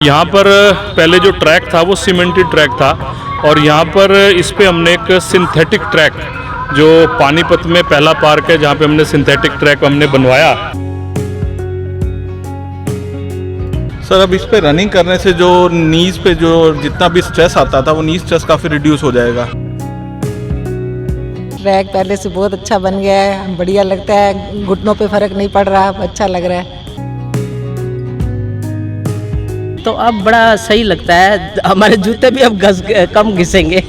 यहाँ पर पहले जो ट्रैक था वो सीमेंटेड ट्रैक था और यहाँ पर इस पे हमने एक सिंथेटिक ट्रैक, जो पानीपत में पहला पार्क है जहाँ पे हमने सिंथेटिक ट्रैक हमने बनवाया। सर, अब इस पे रनिंग करने से जो नीज पे जो जितना भी स्ट्रेस आता था वो नी स्ट्रेस काफ़ी रिड्यूस हो जाएगा। ट्रैक पहले से बहुत अच्छा बन गया है, बढ़िया लगता है, घुटनों पे फर्क नहीं पड़ रहा, अच्छा लग रहा है। तो अब बड़ा सही लगता है, हमारे जूते भी अब कम घिसेंगे।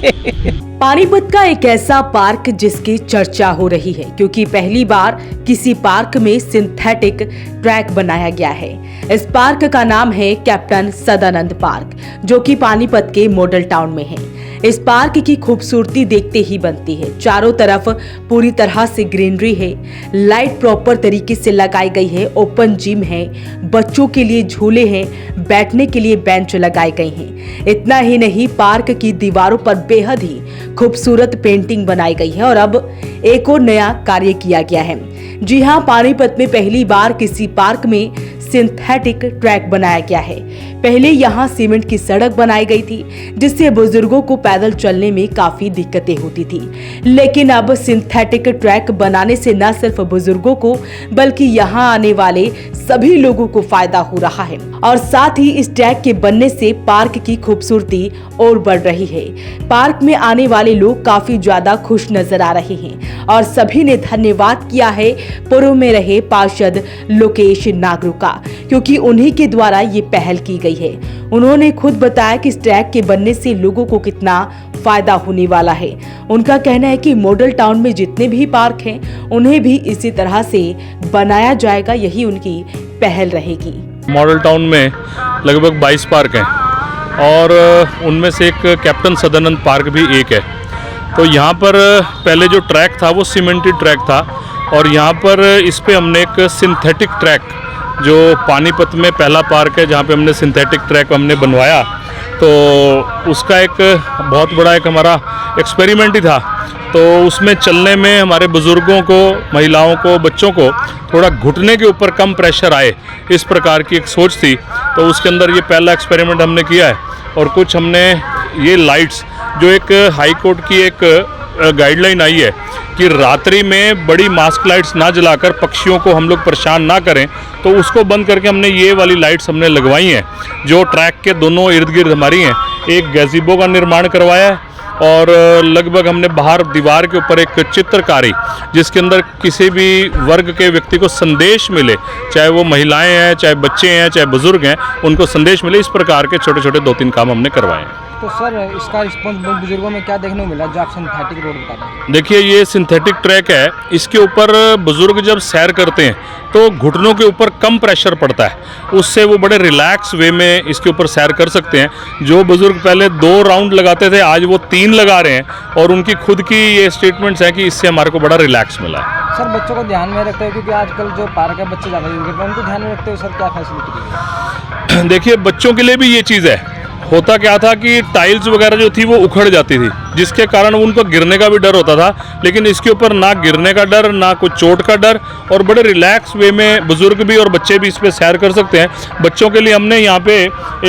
पानीपत का एक ऐसा पार्क जिसकी चर्चा हो रही है क्योंकि पहली बार किसी पार्क में सिंथेटिक ट्रैक बनाया गया है। इस पार्क का नाम है कैप्टन सदानंद पार्क, जो कि पानीपत के मॉडल टाउन में है। इस पार्क की खूबसूरती देखते ही बनती है। चारों तरफ पूरी तरह से ग्रीनरी है, लाइट प्रॉपर तरीके से लगाई गई है, ओपन जिम है, बच्चों के लिए झूले हैं, बैठने के लिए बेंच लगाई गई हैं। इतना ही नहीं, पार्क की दीवारों पर बेहद ही खूबसूरत पेंटिंग बनाई गई है और अब एक और नया कार्य किया गया है। जी हां, पानीपत में पहली बार किसी पार्क में सिंथेटिक ट्रैक बनाया गया है। पहले यहाँ सीमेंट की सड़क बनाई गई थी जिससे बुजुर्गों को पैदल चलने में काफी दिक्कतें होती थी, लेकिन अब सिंथेटिक ट्रैक बनाने से न सिर्फ बुजुर्गों को बल्कि यहाँ आने वाले सभी लोगों को फायदा हो रहा है और साथ ही इस ट्रैक के बनने से पार्क की खूबसूरती और बढ़ रही है। पार्क में आने वाले लोग काफी ज्यादा खुश नजर आ रहे हैं और सभी ने धन्यवाद किया है पूर्व में रहे पार्षद लोकेश नागरू का, क्योंकि उन्हीं के द्वारा ये पहल की गई है। उन्होंने खुद बताया कि इस ट्रैक के बनने से लोगों को कितना फायदा होने वाला है। उनका कहना है कि मॉडल टाउन में जितने भी पार्क हैं उन्हें भी इसी तरह से बनाया जाएगा, यही उनकी पहल रहेगी। मॉडल टाउन में लगभग 22 पार्क हैं और उनमें से एक कैप्टन सदानंद पार्क भी एक है। तो यहाँ पर पहले जो ट्रैक था वो सीमेंटेड ट्रैक था और यहाँ पर इस पे हमने एक सिंथेटिक ट्रैक, जो पानीपत में पहला पार्क है जहाँ पे हमने सिंथेटिक ट्रैक हमने बनवाया, तो उसका एक बहुत बड़ा एक हमारा एक्सपेरिमेंट ही था। तो उसमें चलने में हमारे बुज़ुर्गों को, महिलाओं को, बच्चों को थोड़ा घुटने के ऊपर कम प्रेशर आए, इस प्रकार की एक सोच थी। तो उसके अंदर ये पहला एक्सपेरिमेंट हमने किया है और कुछ हमने ये लाइट्स, जो एक हाई कोर्ट की एक गाइडलाइन आई है कि रात्रि में बड़ी मास्क लाइट्स ना जलाकर पक्षियों को हम लोग परेशान ना करें, तो उसको बंद करके हमने ये वाली लाइट्स हमने लगवाई हैं जो ट्रैक के दोनों इर्द गिर्द हमारी हैं। एक गैज़ीबो का निर्माण करवाया है और लगभग हमने बाहर दीवार के ऊपर एक चित्रकारी, जिसके अंदर किसी भी वर्ग के व्यक्ति को संदेश मिले, चाहे वो महिलाएं हैं, चाहे बच्चे हैं, चाहे बुजुर्ग हैं, उनको संदेश मिले, इस प्रकार के छोटे छोटे 2-3 काम हमने करवाए हैं। तो सर, इसका रिस्पॉन्स बुजुर्गों में क्या देखने को मिला जो आप सिंथेटिक रोड बता रहे हैं? देखिए, ये सिंथेटिक ट्रैक है, इसके ऊपर बुजुर्ग जब सैर करते हैं तो घुटनों के ऊपर कम प्रेशर पड़ता है, उससे वो बड़े रिलैक्स वे में इसके ऊपर सैर कर सकते हैं। जो बुजुर्ग पहले 2 राउंड लगाते थे, आज वो 3 लगा रहे हैं और उनकी खुद की ये स्टेटमेंट्स हैं कि इससे हमारे को बड़ा रिलैक्स मिला है। सर, बच्चों को ध्यान में रखते हुए, क्योंकि आजकल जो पार्क है बच्चे ज़्यादा यूज करते हैं, उनको ध्यान में रखते हुए सर क्या फैसिलिटी दी है? देखिए, बच्चों के लिए भी ये चीज़ है। होता क्या था कि टाइल्स वगैरह जो थी वो उखड़ जाती थी, जिसके कारण उनको गिरने का भी डर होता था, लेकिन इसके ऊपर ना गिरने का डर, ना कोई चोट का डर, और बड़े रिलैक्स वे में बुजुर्ग भी और बच्चे भी इस पे सैर कर सकते हैं। बच्चों के लिए हमने यहाँ पे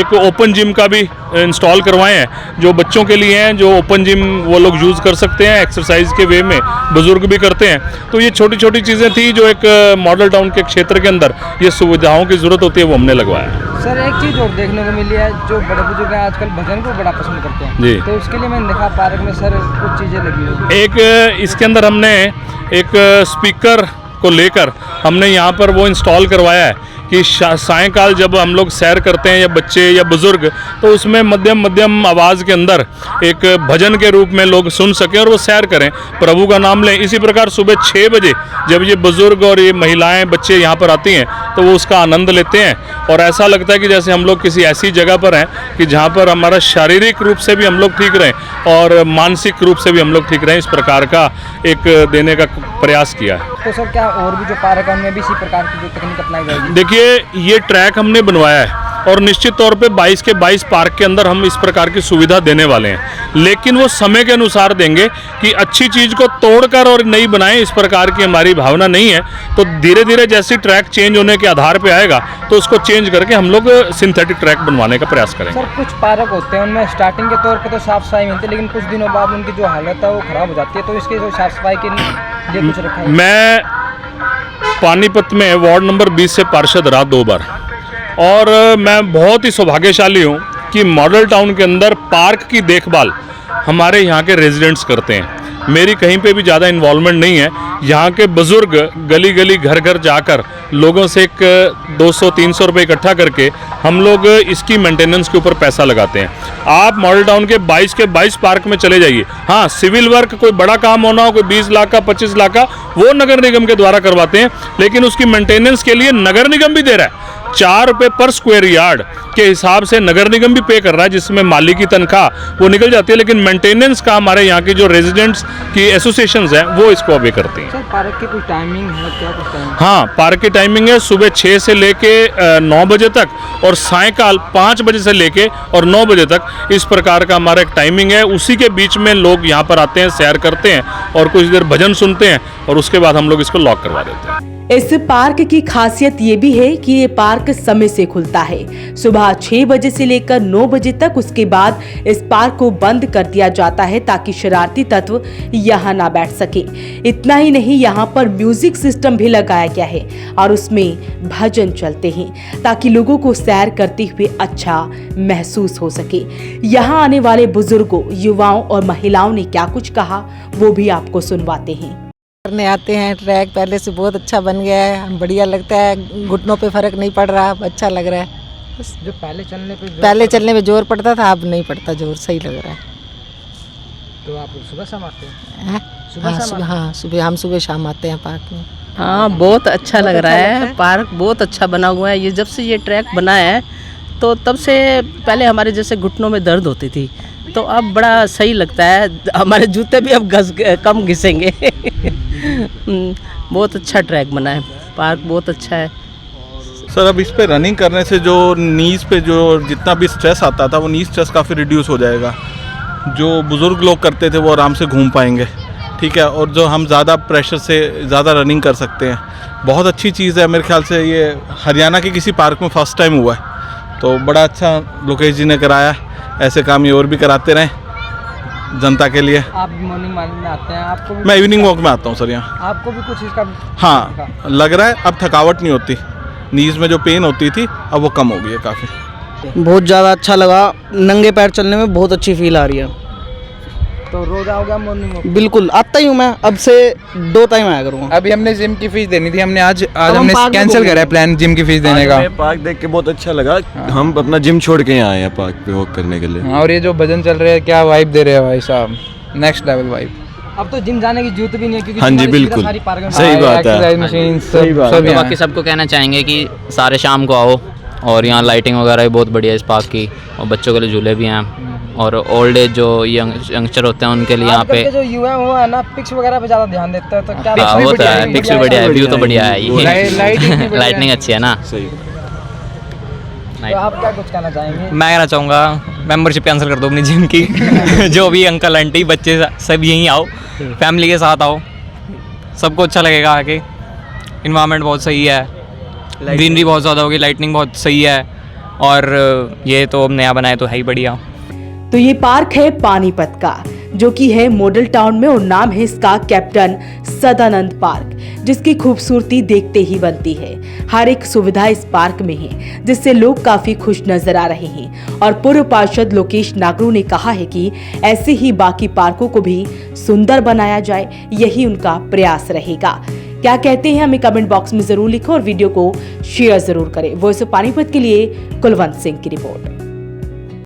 एक ओपन जिम का भी इंस्टॉल करवाए हैं, जो बच्चों के लिए हैं, जो ओपन जिम वो लोग यूज़ कर सकते हैं, एक्सरसाइज के वे में बुजुर्ग भी करते हैं। तो ये छोटी छोटी चीज़ें थी जो एक मॉडल टाउन के क्षेत्र के अंदर ये सुविधाओं की ज़रूरत होती है, वो हमने लगवाया। सर, एक चीज़ और देखने को मिली है, जो बड़े बुजुर्ग हैं आजकल भजन को बड़ा पसंद करते हैं जी, तो उसके लिए मैंने देखा पार्क में सर कुछ चीज़ें लगी हुई। एक इसके अंदर हमने एक स्पीकर को लेकर हमने यहाँ पर वो इंस्टॉल करवाया है कि सायंकाल जब हम लोग सैर करते हैं, या बच्चे या बुजुर्ग, तो उसमें मध्यम मध्यम आवाज़ के अंदर एक भजन के रूप में लोग सुन सकें और वो सैर करें, प्रभु का नाम लें। इसी प्रकार सुबह 6 बजे जब ये बुजुर्ग और ये महिलाएं, बच्चे यहाँ पर आती हैं तो वो उसका आनंद लेते हैं और ऐसा लगता है कि जैसे हम लोग किसी ऐसी जगह पर हैं कि जहाँ पर हमारा शारीरिक रूप से भी हम लोग ठीक रहें और मानसिक रूप से भी हम लोग ठीक रहें। इस प्रकार का एक देने का प्रयास किया है। तो सर, क्या और भी जो पार्क है उनमें भी इसी प्रकार की जो तकनीक अपनाई जाएगी? देखिए, ये ट्रैक हमने बनवाया है और निश्चित तौर पे 22 के 22 पार्क के अंदर हम इस प्रकार की सुविधा देने वाले हैं, लेकिन वो समय के अनुसार देंगे कि अच्छी चीज़ को तोड़कर और नई बनाएं, इस प्रकार की हमारी भावना नहीं है। तो धीरे धीरे जैसे ट्रैक चेंज होने के आधार पे आएगा तो उसको चेंज करके हम लोग सिंथेटिक ट्रैक बनवाने का प्रयास करेंगे। सर कुछ पार्क होते हैं उनमें स्टार्टिंग के तौर पे तो साफ सफाई मिलती है, लेकिन कुछ दिनों बाद उनकी जो हालत है वो ख़राब हो जाती है, तो इसके जो साफ सफाई के लिए कुछ रखा है? मैं पानीपत में वार्ड नंबर 20 से पार्षद रहा 2 बार, और मैं बहुत ही सौभाग्यशाली हूँ कि मॉडल टाउन के अंदर पार्क की देखभाल हमारे यहाँ के रेजिडेंट्स करते हैं। मेरी कहीं पे भी ज़्यादा इन्वॉल्वमेंट नहीं है। यहाँ के बुज़ुर्ग गली गली घर घर जाकर लोगों से एक 200-300 रुपये इकट्ठा करके हम लोग इसकी मेंटेनेंस के ऊपर पैसा लगाते हैं। आप मॉडल टाउन के 22 के 22 पार्क में चले जाइए, हाँ सिविल वर्क कोई बड़ा काम होना हो, कोई 20 लाख का 25 लाख का, वो नगर निगम के द्वारा करवाते हैं, लेकिन उसकी मेंटेनेंस के लिए नगर निगम भी दे रहा है। 4 रुपये पर स्क्वायर यार्ड के हिसाब से नगर निगम भी पे कर रहा है, जिसमें माली की तनख्वाह वो निकल जाती है, लेकिन मेंटेनेंस का हमारे यहाँ की जो रेजिडेंट्स की एसोसिएशंस हैं वो इसको अभी करती हैं। सर पार्क की कोई टाइमिंग है क्या? कुछ टाइमिंग? हाँ, पार्क की टाइमिंग है सुबह 6 से लेके 9 बजे तक, और सायकाल 5 बजे से लेके और 9 बजे तक, इस प्रकार का हमारा एक टाइमिंग है। उसी के बीच में लोग यहाँ पर आते हैं, सैर करते हैं और कुछ देर भजन सुनते हैं, और उसके बाद हम लोग इसको लॉक करवा देते हैं। इस पार्क की खासियत ये भी है कि ये पार्क समय से खुलता है, सुबह 6 बजे से लेकर 9 बजे तक। उसके बाद इस पार्क को बंद कर दिया जाता है ताकि शरारती तत्व यहाँ ना बैठ सके। इतना ही नहीं, यहाँ पर म्यूजिक सिस्टम भी लगाया गया है और उसमें भजन चलते हैं ताकि लोगों को सैर करते हुए अच्छा महसूस हो सके। यहाँ आने वाले बुजुर्गों, युवाओं और महिलाओं ने क्या कुछ कहा वो भी आपको सुनवाते हैं। करने आते हैं। ट्रैक पहले से बहुत अच्छा बन गया है, बढ़िया लगता है, घुटनों पे फर्क नहीं पड़ रहा, अच्छा लग रहा है। बस जो पहले चलने पे जोर पड़ता था, अब नहीं पड़ता जोर, सही लग रहा है। तो आप सुबह शाम आते हैं? हैं? हाँ, सुबह हम सुबह शाम आते हैं पार्क में। हाँ, बहुत अच्छा लग रहा है। पार्क बहुत अच्छा बना हुआ है। ये जब से ये ट्रैक बना है तो तब से पहले हमारे जैसे घुटनों में दर्द होती थी, तो अब बड़ा सही लगता है। हमारे जूते भी अब कम घिसेंगे। बहुत अच्छा ट्रैक बना है, पार्क बहुत अच्छा है। सर अब इस पे रनिंग करने से जो नीज़ पे जो जितना भी स्ट्रेस आता था वो नीज़ स्ट्रेस काफ़ी रिड्यूस हो जाएगा। जो बुज़ुर्ग लोग करते थे वो आराम से घूम पाएंगे, ठीक है, और जो हम ज़्यादा प्रेशर से ज़्यादा रनिंग कर सकते हैं। बहुत अच्छी चीज़ है, मेरे ख्याल से ये हरियाणा के किसी पार्क में फर्स्ट टाइम हुआ है, तो बड़ा अच्छा लोकेश जी ने कराया। ऐसे काम ये और भी कराते रहें जनता के लिए। आप मॉर्निंग वॉक में आते हैं? आपको भी मैं इवनिंग वॉक में आता हूँ सर यहाँ। आपको भी कुछ इसका? हाँ, लग रहा है अब थकावट नहीं होती, नीज़ में जो पेन होती थी अब वो कम हो गई है काफ़ी। बहुत ज़्यादा अच्छा लगा, नंगे पैर चलने में बहुत अच्छी फील आ रही है। तो रोज आओगे मॉर्निंग वॉक? बिल्कुल आता ही हूँ मैं, अब से 2 टाइम आया करूँगा। अभी हमने जिम की फीस देनी थी, हमने आज हमने कैंसिल करा है प्लान जिम की फीस देने का। पार्क देख के बहुत अच्छा लगा। हम अपना जिम छोड़ के यहाँ आए हैं पार्क पे वॉक करने के लिए। और ये जो भजन चल रहे हैं, क्या वाइब दे रहे हैं भाई साहब, नेक्स्ट लेवल वाइब। अब तो जिम जाने की जरूरत भी नहीं है, क्योंकि हाँ जी बिल्कुल, सही बात है। सही बात है। बाकी सबको कहना चाहेंगे कि सारे शाम को आओ, और यहाँ लाइटिंग वगैरह भी बहुत बढ़िया है इस पार्क की, और बच्चों के लिए झूले भी हैं, और ओल्ड एज जो यंगस्टर होते हैं उनके लिए यहाँ पे जो युवा हुआ है ना, पिक्स वगैरह पे ज़्यादा ध्यान देते हैं, तो क्या वो तो है, पिक्स भी बढ़िया है, व्यू तो बढ़िया है, लाइटनिंग अच्छी है ना। तो आप क्या कुछ कहना चाहेंगे? मैं कहना चाहूँगा मेंबरशिप कैंसिल कर दो अपनी जिम की। जो भी अंकल आंटी बच्चे सब यहीं आओ, फैमिली के साथ आओ, सबको अच्छा लगेगा आके। इन्वायरमेंट बहुत सही है, ग्रीनरी बहुत ज़्यादा होगी, लाइटनिंग बहुत सही है, और ये तो अब नया बनाया तो है ही बढ़िया। तो ये पार्क है पानीपत का, जो कि है मॉडल टाउन में, और नाम है इसका कैप्टन सदानंद पार्क, जिसकी खूबसूरती देखते ही बनती है। हर एक सुविधा इस पार्क में है, जिससे लोग काफी खुश नजर आ रहे हैं। और पूर्व पार्षद लोकेश नागरू ने कहा है कि ऐसे ही बाकी पार्कों को भी सुंदर बनाया जाए, यही उनका प्रयास रहेगा। क्या कहते हैं हमें कमेंट बॉक्स में जरूर लिखो और वीडियो को शेयर जरूर करें। वॉइस ऑफ पानीपत के लिए कुलवंत सिंह की रिपोर्ट।